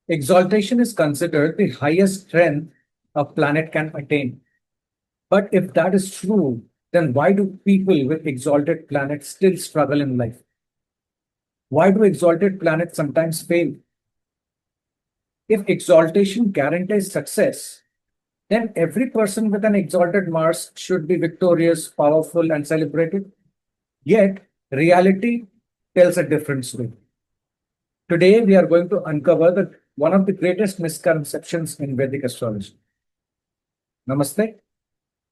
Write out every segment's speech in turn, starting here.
Exaltation is considered the highest strength a planet can attain. But if that is true, then why do people with exalted planets still struggle in life? Why do exalted planets sometimes fail? If exaltation guarantees success, then every person with an exalted Mars should be victorious, powerful, and celebrated. Yet, reality tells a different story. Today, we are going to uncover one of the greatest misconceptions in Vedic astrology. Namaste.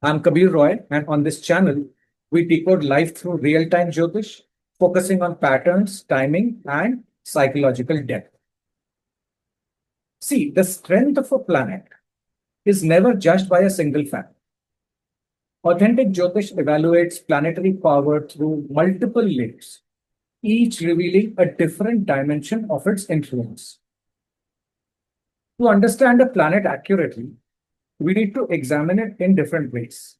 I'm Kabir Roy, and on this channel, we decode life through real time Jyotish, focusing on patterns, timing, and psychological depth. See, the strength of a planet is never judged by a single fact. Authentic Jyotish evaluates planetary power through multiple layers, each revealing a different dimension of its influence. To understand a planet accurately, we need to examine it in different ways.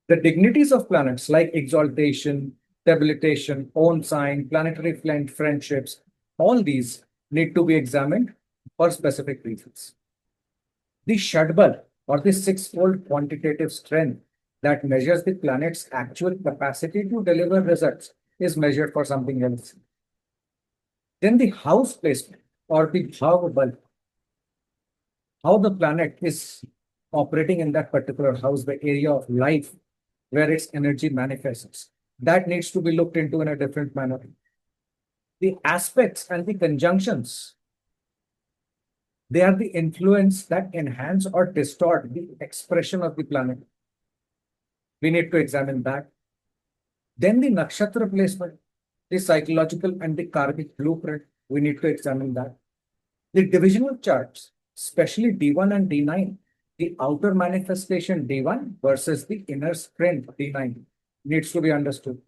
The dignities of planets like exaltation, debilitation, own sign, planetary friendships, all these need to be examined for specific reasons. The Shadbala, or the six-fold quantitative strength that measures the planet's actual capacity to deliver results, is measured for something else. Then the house placement, or the Bhava, how the planet is operating in that particular house, the area of life where its energy manifests. That needs to be looked into in a different manner. The aspects and the conjunctions, they are the influence that enhance or distort the expression of the planet. We need to examine that. Then the nakshatra placement, the psychological and the karmic blueprint, we need to examine that. The divisional charts, especially D1 and D9, the outer manifestation D1 versus the inner strength D9 needs to be understood.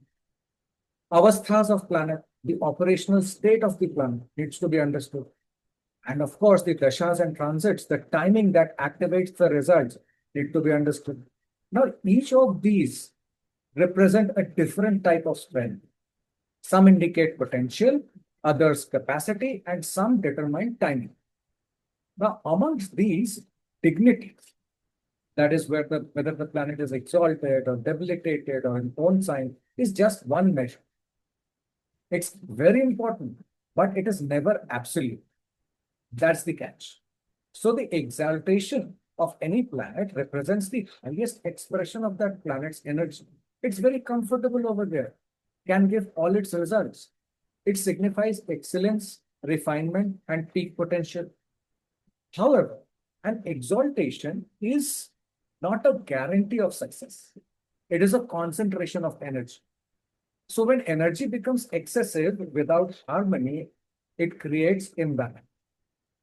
Avasthas of planet, the operational state of the planet needs to be understood. And of course, the dashas and transits, the timing that activates the results need to be understood. Now, each of these represent a different type of strength. Some indicate potential, others capacity, and some determine timing. Now, amongst these dignities, that is whether the planet is exalted or debilitated or in own sign, is just one measure. It's very important, but it is never absolute. That's the catch. So the exaltation of any planet represents the highest expression of that planet's energy. It's very comfortable over there, can give all its results. It signifies excellence, refinement, and peak potential. However, an exaltation is not a guarantee of success. It is a concentration of energy. So when energy becomes excessive without harmony, it creates imbalance.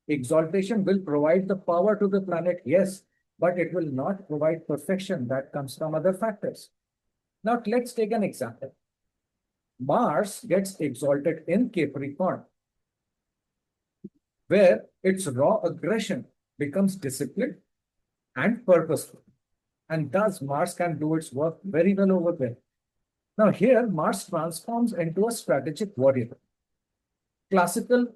Exaltation will provide the power to the planet, yes, but it will not provide perfection that comes from other factors. Now, let's take an example. Mars gets exalted in Capricorn, where its raw aggression becomes disciplined and purposeful. And thus, Mars can do its work very well over there. Now, here, Mars transforms into a strategic warrior. Classical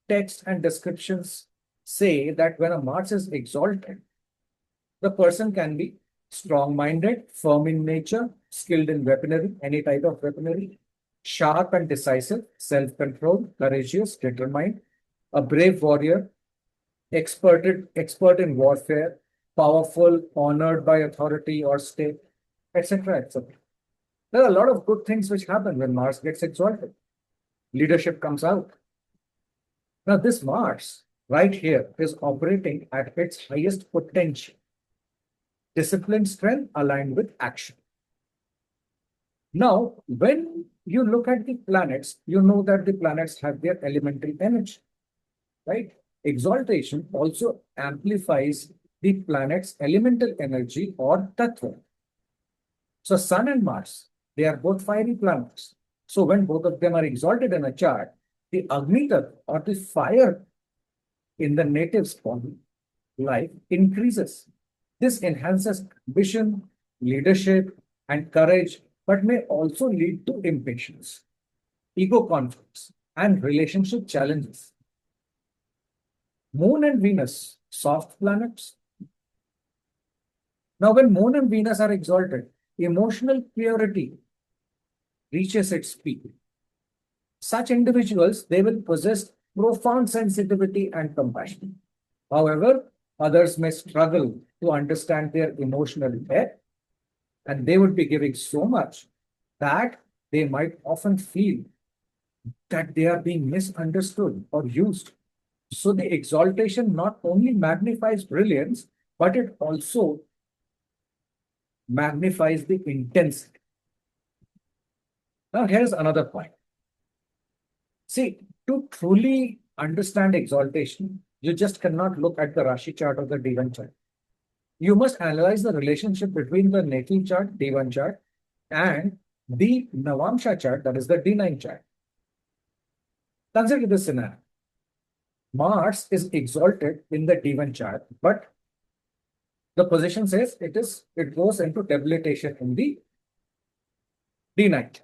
text and descriptions say that when a Mars is exalted, the person can be strong-minded, firm in nature, skilled in weaponry, any type of weaponry, sharp and decisive, self-controlled, courageous, determined, a brave warrior, expert in warfare, powerful, honored by authority or state, etc., etc. There are a lot of good things which happen when Mars gets exalted. Leadership comes out. Now, this Mars right here is operating at its highest potential. Discipline strength aligned with action. Now, when you look at the planets, you know that the planets have their elementary energy, right? Exaltation also amplifies the planet's elemental energy or tattva. So, Sun and Mars, they are both fiery planets. So, when both of them are exalted in a chart, the Agni tattva or the fire in the native's body life increases. This enhances ambition, leadership, and courage, but may also lead to impatience, ego conflicts, and relationship challenges. Moon and Venus, soft planets. Now, when Moon and Venus are exalted, emotional purity reaches its peak. Such individuals, they will possess profound sensitivity and compassion. However, others may struggle to understand their emotional depth, and they would be giving so much that they might often feel that they are being misunderstood or used. So the exaltation not only magnifies brilliance, but it also magnifies the intensity. Now, here's another point. See, to truly understand exaltation, you just cannot look at the Rashi chart or the D1 chart. You must analyze the relationship between the natal chart, D1 chart, and the Navamsha chart, that is the D9 chart. Consider this scenario. Mars is exalted in the D1 chart, but the position says it goes into debilitation in the D9 chart.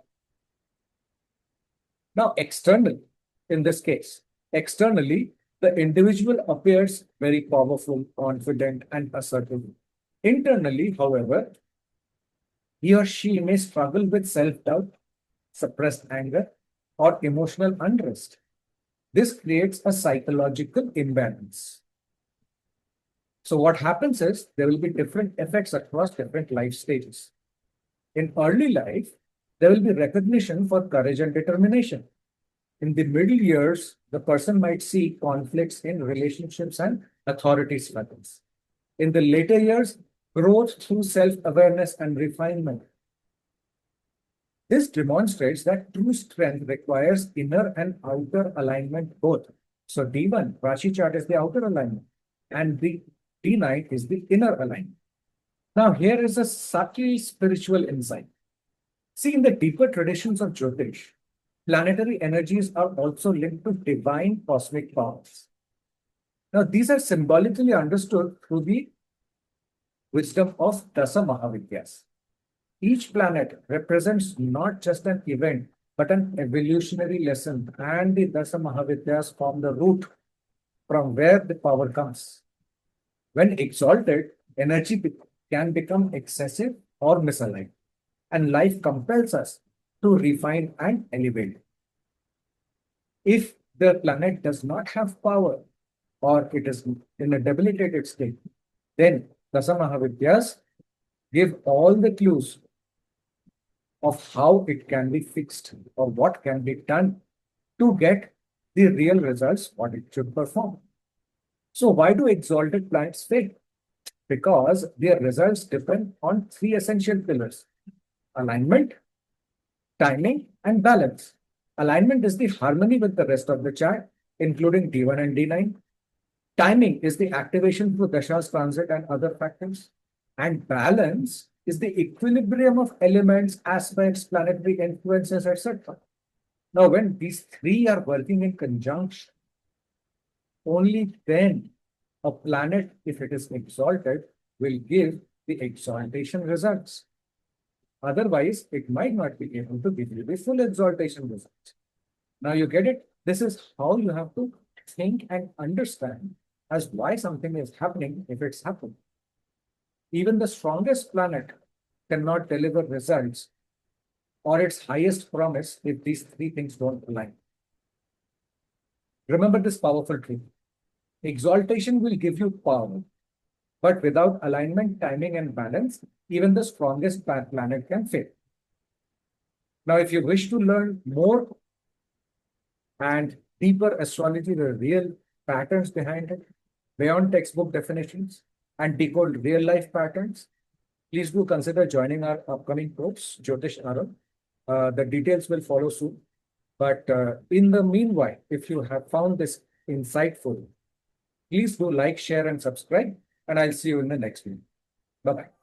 Now, externally, in this case, externally, the individual appears very powerful, confident, and assertive. Internally, however, he or she may struggle with self-doubt, suppressed anger, or emotional unrest. This creates a psychological imbalance. So what happens is there will be different effects across different life stages. In early life, there will be recognition for courage and determination. In the middle years, the person might see conflicts in relationships and authority struggles. In the later years, growth through self-awareness and refinement. This demonstrates that true strength requires inner and outer alignment both. So D1, Rashi chart is the outer alignment, and the D9 is the inner alignment. Now, here is a subtle spiritual insight. See, in the deeper traditions of Jyotish, planetary energies are also linked to divine cosmic powers. Now, these are symbolically understood through the wisdom of Dasa Mahavidyas. Each planet represents not just an event, but an evolutionary lesson, and the Dasa Mahavidyas form the root from where the power comes. When exalted, energy can become excessive or misaligned, and life compels us to refine and elevate. If the planet does not have power or it is in a debilitated state, then Dasa Mahavidyas give all the clues of how it can be fixed or what can be done to get the real results, what it should perform. So why do exalted planets fail? Because their results depend on three essential pillars: alignment, timing, and balance. Alignment is the harmony with the rest of the chart, including D1 and D9. Timing is the activation through Dasha's transit and other factors. And balance is the equilibrium of elements, aspects, planetary influences, etc. Now, when these three are working in conjunction, only then a planet, if it is exalted, will give the exaltation results. Otherwise, it might not be able to give you the full exaltation results. Now you get it? This is how you have to think and understand as why something is happening if it's happened. Even the strongest planet cannot deliver results or its highest promise if these three things don't align. Remember this powerful truth. Exaltation will give you power, but without alignment, timing, and balance, even the strongest planet can fail. Now, if you wish to learn more and deeper astrology, the real patterns behind it, beyond textbook definitions, and decode real life patterns, please do consider joining our upcoming course, Jyotish Aarambh. The details will follow soon. But in the meanwhile, if you have found this insightful, please do like, share, and subscribe. And I'll see you in the next video. Bye-bye.